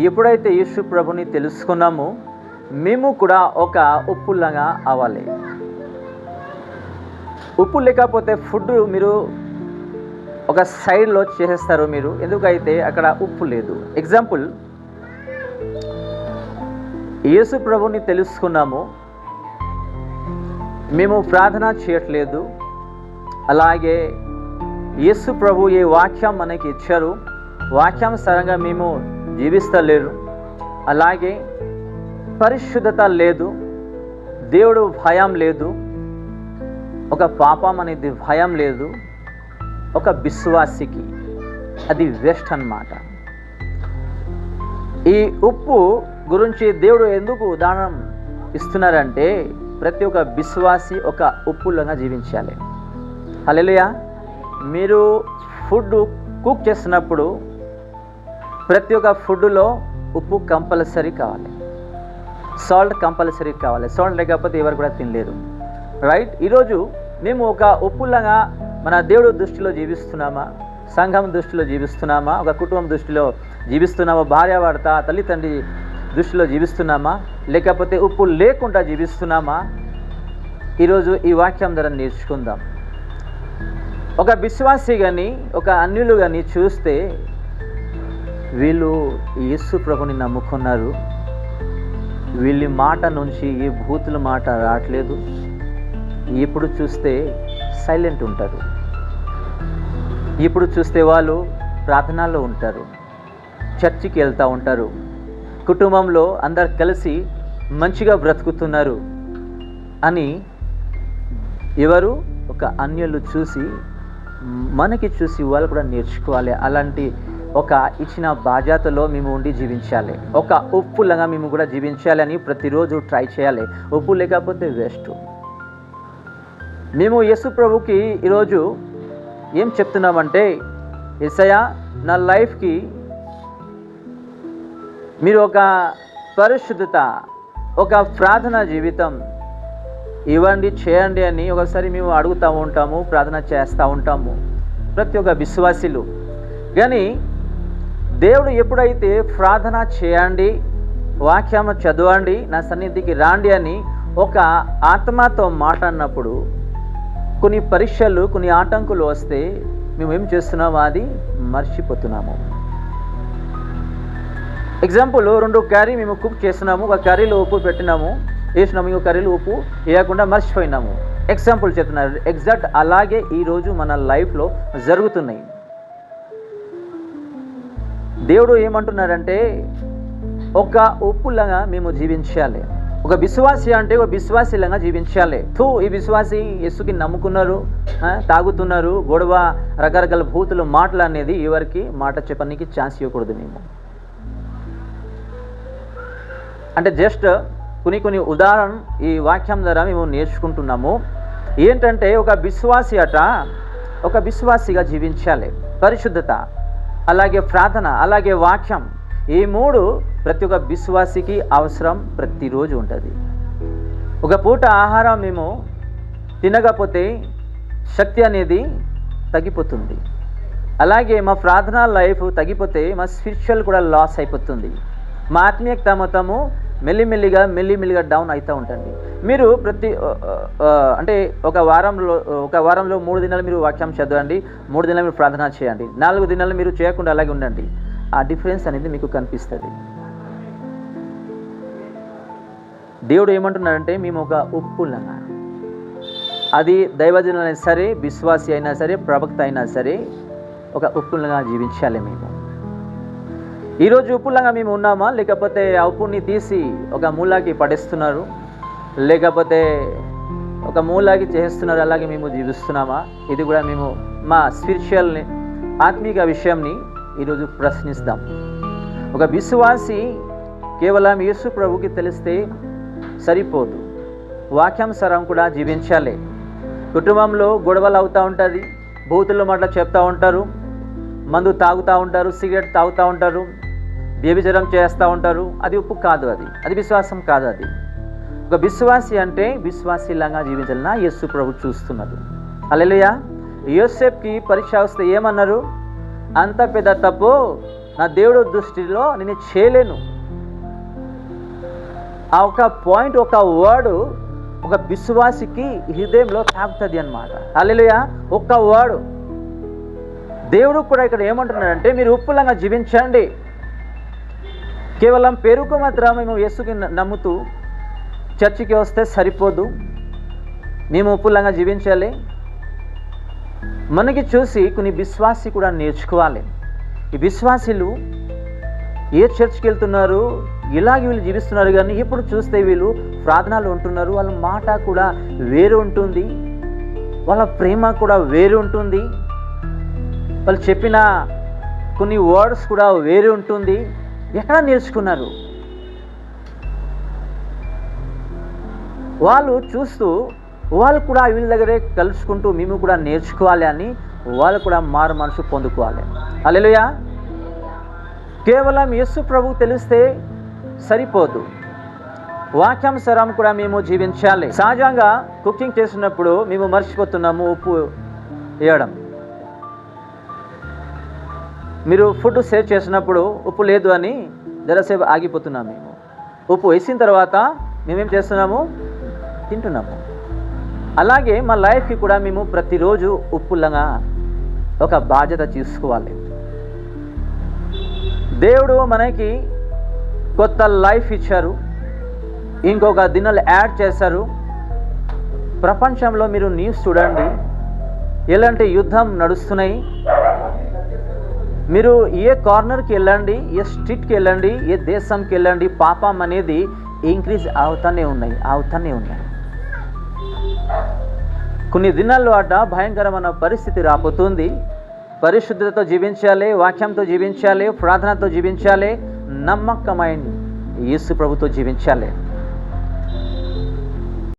ఎప్పుడైతే యేసు ప్రభుని తెలుసుకున్నామో మేము కూడా ఒక ఉప్పులాగా అవ్వాలి. ఉప్పు లేకపోతే ఫుడ్ మీరు ఒక సైడ్లో చేసేస్తారు మీరు, ఎందుకైతే అక్కడ ఉప్పు లేదు. ఎగ్జాంపుల్, యేసు ప్రభుని తెలుసుకున్నాము, మేము ప్రార్థన చేయట్లేదు, అలాగే యేసు ప్రభు ఏ వాక్యం మనకి ఇచ్చారు, వాక్యానుసారంగా మేము జీవిస్తలేరు, అలాగే పరిశుద్ధత లేదు, దేవుడు భయం లేదు, ఒక పాపం అనేది భయం లేదు, ఒక విశ్వాసికి అది వేస్ట్ అన్నమాట. ఈ ఉప్పు గురించి దేవుడు ఎందుకు ఉదాహరణ ఇస్తున్నారంటే ప్రతి ఒక్క విశ్వాసి ఒక ఉప్పులాగా జీవించాలి. హల్లెలూయా. మీరు ఫుడ్ కుక్ చేసినప్పుడు ప్రతి ఒక్క ఫుడ్లో ఉప్పు కంపల్సరీ కావాలి, సాల్ట్ కంపల్సరీ కావాలి. సాల్ట్ లేకపోతే ఎవరు కూడా తినలేరు, రైట్? ఈరోజు మేము ఒక ఉప్పులాగా మన దేవుడు దృష్టిలో జీవిస్తున్నామా, సంఘం దృష్టిలో జీవిస్తున్నామా, ఒక కుటుంబం దృష్టిలో జీవిస్తున్నామా, భార్యాభర్త తల్లిదండ్రి దృష్టిలో జీవిస్తున్నామా, లేకపోతే ఉప్పు లేకుండా జీవిస్తున్నామా? ఈరోజు ఈ వాక్యం ద్వారా నేర్చుకుందాం. ఒక విశ్వాసి కానీ ఒక అన్యులు కానీ చూస్తే వీళ్ళు యేసు ప్రభుని నమ్ముకున్నారు, వీళ్ళ మాట నుంచి ఏ భూతుల మాట రావట్లేదు, ఇప్పుడు చూస్తే సైలెంట్ ఉంటారు, ఇప్పుడు చూస్తే వాళ్ళు ప్రార్థనలో ఉంటారు, చర్చికి వెళ్తూ ఉంటారు, కుటుంబంలో అందరు కలిసి మంచిగా బ్రతుకుతున్నారు అని ఎవరు ఒక అన్యులు చూసి మనకి చూసి వాళ్ళు కూడా నేర్చుకోవాలి. అలాంటి ఒక ఇచ్చిన బాధ్యతలో మేము ఉండి జీవించాలి, ఒక ఉప్పులాగా మేము కూడా జీవించాలి అని ప్రతిరోజు ట్రై చేయాలి. ఉప్పు లేకపోతే వేస్ట్. మేము యేసు ప్రభుకి ఈరోజు ఏం చెప్తున్నామంటే, యేసయ్యా నా లైఫ్కి మీరు ఒక పరిశుద్ధత, ఒక ప్రార్థన జీవితం ఇవ్వండి, చేయండి అని ఒకసారి మేము అడుగుతూ ఉంటాము, ప్రార్థన చేస్తూ ఉంటాము ప్రతి ఒక్క విశ్వాసులు. కానీ దేవుడు ఎప్పుడైతే ప్రార్థన చేయండి, వాక్యం చదవండి, నా సన్నిధికి రాండి అని ఒక ఆత్మతో మాట్లాడినప్పుడు కొన్ని పరీక్షలు, కొన్ని ఆటంకులు వస్తే మేము ఏం చేస్తున్నాము, అది మర్చిపోతున్నాము. ఎగ్జాంపుల్, 2 కర్రీ మేము కుక్ చేస్తున్నాము, ఒక కర్రీలో ఉప్పు పెట్టినాము, వేసినాము, ఇంకో కర్రీలో ఉప్పు వేయకుండా మర్చిపోయినాము. ఎగ్జాంపుల్ చెప్తున్నారు. ఎగ్జాక్ట్ అలాగే ఈరోజు మన లైఫ్లో జరుగుతున్నాయి. దేవుడు ఏమంటున్నారంటే ఒక ఉప్పులాగా మేము జీవించాలి, ఒక విశ్వాసి అంటే ఒక విశ్వాసిలాగా జీవించాలి. ఈ విశ్వాసి యేసుకి నమ్ముకున్నారు, తాగుతున్నారు, గొడవ, రకరకాల భూతులు మాటలు అనేది ఎవరికి మాట చెప్పడానికి ఛాన్స్ ఇవ్వకూడదు. మేము అంటే జస్ట్ కొన్ని ఉదాహరణ ఈ వాక్యం ద్వారా మేము నేర్చుకుంటున్నాము. ఏంటంటే ఒక విశ్వాసి ఒక విశ్వాసిగా జీవించాలి. పరిశుద్ధత, అలాగే ప్రార్థన, అలాగే వాక్యం, ఈ 3 ప్రతి ఒక్క విశ్వాసికి అవసరం ప్రతిరోజు ఉంటుంది. ఒక పూట ఆహారం మేము తినకపోతే శక్తి అనేది తగ్గిపోతుంది, అలాగే మా ప్రార్థనా లైఫ్ తగ్గిపోతే మా స్పిరిచువల్ కూడా లాస్ అయిపోతుంది, మా ఆత్మీయత మొత్తము మెల్లిమెల్లిగా డౌన్ అవుతూ ఉంటుంది. మీరు అంటే ఒక వారంలో 3 దినాలు మీరు వాక్యం చదవండి, 3 దినాలు మీరు ప్రార్థన చేయండి, 4 దినాలు మీరు చేయకుండా అలాగే ఉండండి. ఆ డిఫరెన్స్ అనేది మీకు కనిపిస్తుంది. దేవుడు ఏమంటున్నాడంటే మేము ఒక ఉప్పులాగా, అది దైవజనులు అయినా సరే, విశ్వాసి అయినా సరే, ప్రవక్త అయినా సరే, ఒక ఉప్పులాగా జీవించాలి. మేము ఈరోజు ఉప్పులాగా మేము ఉన్నామా, లేకపోతే ఆ ఉప్పుని తీసి ఒక మూలకి పడేస్తున్నారు, లేకపోతే ఒక మూలకి చేస్తున్నారు, అలాగే మేము జీవిస్తున్నామా? ఇది కూడా మేము మా స్పిరిచువల్ని, ఆత్మీయ విషయంని ఈరోజు ప్రశ్నిస్తాం. ఒక విశ్వాసి కేవలం యేసు ప్రభుకి తెలిస్తే సరిపోదు, వాక్యానుసారం కూడా జీవించాలి. కుటుంబంలో గొడవలు అవుతూ ఉంటుంది, బూతుల మాటలు చెప్తూ ఉంటారు, మందు తాగుతూ ఉంటారు, సిగరెట్ తాగుతూ ఉంటారు, వ్యభిచారం చేస్తూ ఉంటారు. అది ఉప్పు కాదు, అది విశ్వాసం కాదు. అది ఒక విశ్వాసి అంటే విశ్వాసిలాగా జీవించాలన్నా యేసు ప్రభు చూస్తున్నారు. హల్లెలూయా. యోసేపుకి పరీక్ష వస్తే ఏమన్నారు? అంత పెద్ద తప్పు నా దేవుడు దృష్టిలో నేను చేయలేను. ఆ ఒక పాయింట్, ఒక వర్డ్ ఒక విశ్వాసికి హృదయంలో తాకుతుంది అన్నమాట. హల్లెలూయా. ఒక్క వర్డ్. దేవుడు కూడా ఇక్కడ ఏమంటున్నాడంటే మీరు ఉప్పులంగా జీవించండి. కేవలం పేరుకు మాత్రం మేము యేసుకి నమ్ముతూ చర్చికి వస్తే సరిపోదు, మేము ఉప్పులంగా జీవించాలి. మనకి చూసి కొన్ని విశ్వాసి కూడా నేర్చుకోవాలి. ఈ విశ్వాసులు ఏ చర్చ్కి వెళ్తున్నారు, ఇలాగే వీళ్ళు జీవిస్తున్నారు, కానీ ఇప్పుడు చూస్తే వీళ్ళు ప్రార్థనలు ఉంటున్నారు, వాళ్ళ మాట కూడా వేరు ఉంటుంది, వాళ్ళ ప్రేమ కూడా వేరు ఉంటుంది, వాళ్ళు చెప్పిన కొన్ని వర్డ్స్ కూడా వేరు ఉంటుంది. ఎక్కడ నేర్చుకున్నారు? వాళ్ళు చూస్తూ వాళ్ళు కూడా వీళ్ళ దగ్గరే కలుసుకుంటూ మేము కూడా నేర్చుకోవాలి అని వాళ్ళు కూడా మారు మనసు పొందుకోవాలి. హల్లెలూయా. కేవలం యేసు ప్రభు తెలిస్తే సరిపోదు, వాక్యానుసారం కూడా మేము జీవించాలి. సహజంగా కుకింగ్ చేసినప్పుడు మేము మర్చిపోతున్నాము ఉప్పు వేయడం. మీరు ఫుడ్ సేవ్ చేసినప్పుడు ఉప్పు లేదు అని జరసేపు ఆగిపోతున్నాము. మేము ఉప్పు వేసిన తర్వాత మేమేం చేస్తున్నాము? తింటున్నాము. అలాగే మా లైఫ్కి కూడా మేము ప్రతిరోజు ఉప్పులంగా ఒక బాధ్యత తీసుకోవాలి. దేవుడు మనకి కొత్త లైఫ్ ఇచ్చారు, ఇంకొక దినాలు యాడ్ చేశారు. ప్రపంచంలో మీరు న్యూస్ చూడండి, ఎలాంటి యుద్ధం నడుస్తున్నాయి. మీరు ఏ కార్నర్కి వెళ్ళండి, ఏ స్ట్రీట్కి వెళ్ళండి, ఏ దేశంకి వెళ్ళండి, పాపం అనేది ఇంక్రీజ్ అవుతూనే ఉన్నాయి. కొన్ని దినాల్లో భయంకరమైన పరిస్థితి రాబోతుంది. పరిశుద్ధతతో జీవించాలి, వాక్యంతో జీవించాలి, ప్రార్థనతో జీవించాలి, నమ్మకమైన యేసు ప్రభుతో జీవించాలి.